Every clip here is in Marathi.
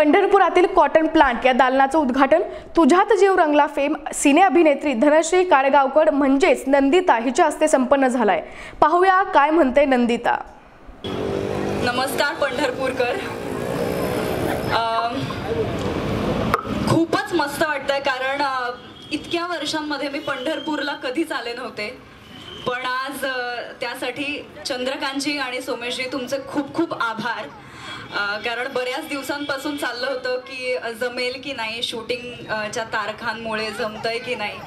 पंढरपुरातील कॉटन प्लांट या दालनाचं उद्घाटन, तुझ्यात जीव रंगला फेम सिने अभिनेत्री धनश्री काळेगावकर म्हणजेच नंदिता हिच्या हस्ते संपन्न झालाय। पाहूया काय म्हणते नंदिता। नमस्कार पंढरपूरकर, खूपच मस्त वाटतंय कारण इतक्या वर्षांमध्ये मी पंढरपूरला कधीच आले नव्हते, पण आज त्यासाठी चंद्रकांतजी आणि सोमेशजी तुमचे खूप खूप आभार। कारण बऱ्याच दिवसांपासून चाललं होतं की जमेल की नाही, शूटिंगच्या तारखांमुळे जमतंय की नाही,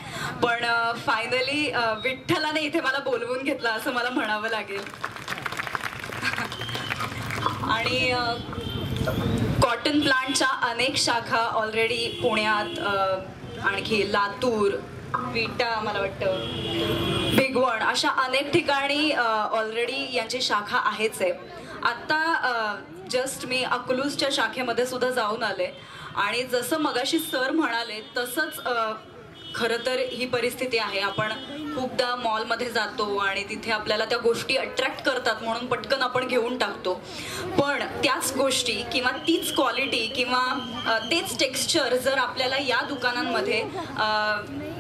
पण फायनली विठ्ठलाने इथे मला बोलवून घेतलं असं मला म्हणावं लागेल। आणि कॉटन प्लांटच्या अनेक शाखा ऑलरेडी पुण्यात, आणखी लातूर, विटा, मला वाटतं भिगवण, अशा अनेक ठिकाणी ऑलरेडी यांची शाखा आहेच आहे। आता जस्ट मी अकलूजच्या शाखेमध्ये सुद्धा जाऊन आले आणि जसं मगाशी सर म्हणाले तसंच खरं तर ही परिस्थिती आहे। आपण खूपदा मॉलमध्ये जातो आणि तिथे आपल्याला त्या गोष्टी अट्रॅक्ट करतात म्हणून पटकन आपण घेऊन टाकतो, पण त्याच गोष्टी किंवा तीच क्वालिटी किंवा तेच टेक्स्चर जर आपल्याला या दुकानांमध्ये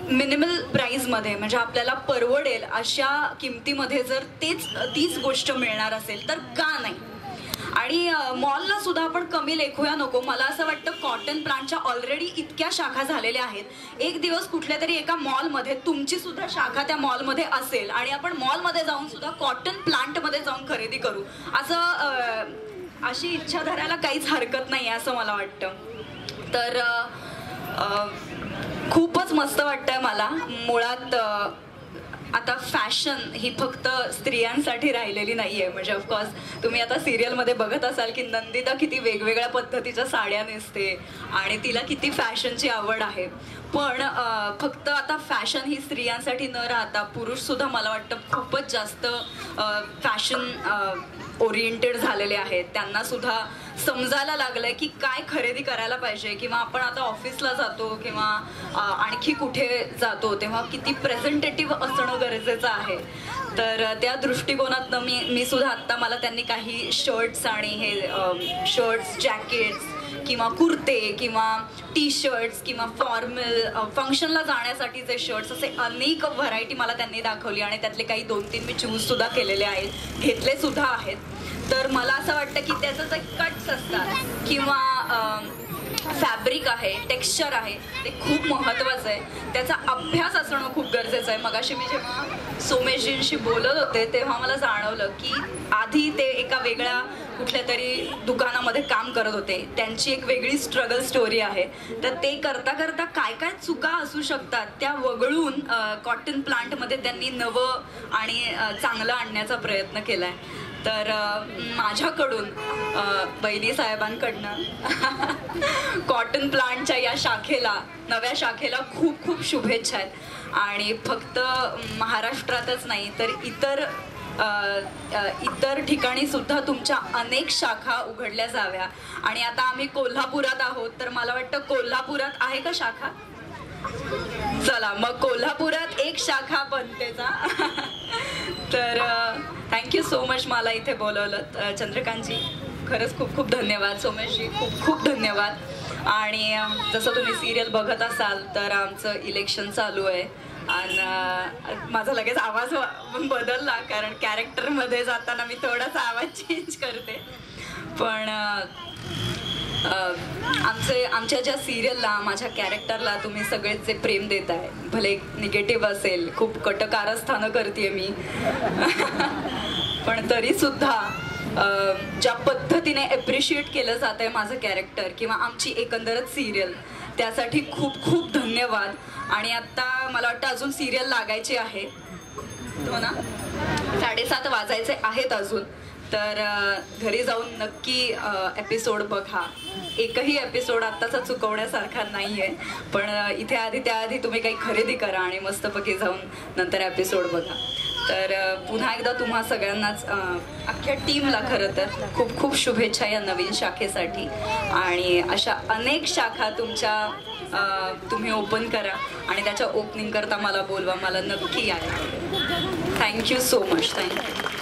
मिनिमल प्राईजमध्ये, म्हणजे आपल्याला परवडेल अशा किमतीमध्ये जर तीच गोष्ट मिळणार असेल तर का नाही। आणि मॉलला सुद्धा आपण कमी लेखूया नको। मला असं वाटतं कॉटन प्लांटच्या ऑलरेडी इतक्या शाखा झालेल्या आहेत, एक दिवस कुठल्या तरी एका मॉलमध्ये तुमची सुद्धा शाखा त्या मॉलमध्ये असेल आणि आपण मॉलमध्ये जाऊन सुद्धा कॉटन प्लांटमध्ये जाऊन खरेदी करू, असं अशी इच्छा धरायला काहीच हरकत नाही आहे असं मला वाटतं। तर खूपच मस्त वाटतंय मला। मुळात आता फॅशन ही फक्त स्त्रियांसाठी राहिलेली नाहीये, म्हणजे ऑफकोर्स तुम्ही आता सिरियलमध्ये बघत असाल की नंदिता किती वेगवेगळ्या पद्धतीच्या साड्या नेसते आणि तिला किती फॅशनची आवड आहे, पण फक्त आता फॅशन ही स्त्रियांसाठी न राहता पुरुष सुद्धा मला वाटतं खूपच जास्त फॅशन ओरिएंटेड झालेले आहेत। त्यांना सुद्धा समजायला लागलंय की काय खरेदी करायला पाहिजे, किंवा आपण आता ऑफिसला जातो किंवा आणखी कुठे जातो तेव्हा किती प्रेझेंटेटिव्ह असणं गरजेचं आहे। तर त्या दृष्टिकोनातनं मी सुद्धा आत्ता मला त्यांनी काही शर्ट्स आणि हे शर्ट्स, जॅकेट्स किंवा कुर्ते किंवा टी शर्ट्स किंवा फॉर्मल फंक्शनला जाण्यासाठीचे शर्ट्स, असे अनेक व्हरायटी मला त्यांनी दाखवली आणि त्यातले काही 2-3 मी चूज सुद्धा केलेले आहेत, घेतले सुद्धा आहेत। तर मला असं वाटतं की त्याचं जे कट्स असतात किंवा फॅब्रिक आहे, टेक्स्चर आहे, ते खूप महत्त्वाचं आहे, त्याचा अभ्यास असणं खूप गरजेचं आहे। मगाशी मी जेव्हा सोमेशजींशी बोलत होते तेव्हा मला जाणवलं की आधी ते एका वेगळ्या कुठल्या तरी दुकानामध्ये काम करत होते, त्यांची एक वेगळी स्ट्रगल स्टोरी आहे, तर ते करता करता काय काय चुका असू शकतात त्या वगळून कॉटन प्लांटमध्ये त्यांनी नवं आणि चांगलं आणण्याचा प्रयत्न केला आहे। तर माझ्याकडून बहिणी साहेबांकडनं कॉटन प्लांटच्या या शाखेला, नव्या शाखेला खूप खूप शुभेच्छा आहेत। आणि फक्त महाराष्ट्रातच नाही तर इतर ठिकाणी सुद्धा तुमच्या अनेक शाखा उघडल्या जाव्या। आणि आता आम्ही कोल्हापुरात आहोत, तर मला वाटतं कोल्हापुरात आहे का शाखा? चला मग कोल्हापुरात एक शाखा बनतेचा। तर थँक्यू सो मच मला इथे बोलवलं। चंद्रकांतजी खरंच खूप खूप धन्यवाद, सोमेशजी खूप खूप धन्यवाद। आणि जसं तुम्ही सिरियल बघत असाल तर आमचं इलेक्शन चालू आहे आणि माझा लगेच आवाज बदलला कारण कॅरेक्टरमध्ये जाताना मी थोडासा आवाज चेंज करते, पण आमच्या ज्या सिरियलला, माझ्या कॅरेक्टरला तुम्ही सगळेच जे प्रेम देत आहे, भले निगेटिव्ह असेल, खूप कटकारस्थानं करते मी पण तरीसुद्धा ज्या पद्धतीने ॲप्रिशिएट केलं जात आहे माझं कॅरेक्टर किंवा आमची एकंदरच सिरियल, त्यासाठी खूप खूप धन्यवाद। आणि आत्ता मला वाटतं अजून सिरियल लागायची आहे, हो ना, 7:30 वाजायचे आहेत अजून, तर घरी जाऊन नक्की एपिसोड बघा। एकही एपिसोड आत्ताचा चुकवण्यासारखा नाही आहे, पण त्याआधी तुम्ही काही खरेदी करा आणि मस्तपैकी जाऊन नंतर एपिसोड बघा। तर पुन्हा एकदा तुम्हा सगळ्यांनाच, अख्ख्या टीमला खरं तर खूप खूप शुभेच्छा या नवीन शाखेसाठी, आणि अशा अनेक शाखा तुम्ही ओपन करा आणि त्याच्या ओपनिंग करता मला बोलवा, मला नक्की या। Thank you so much, thank you.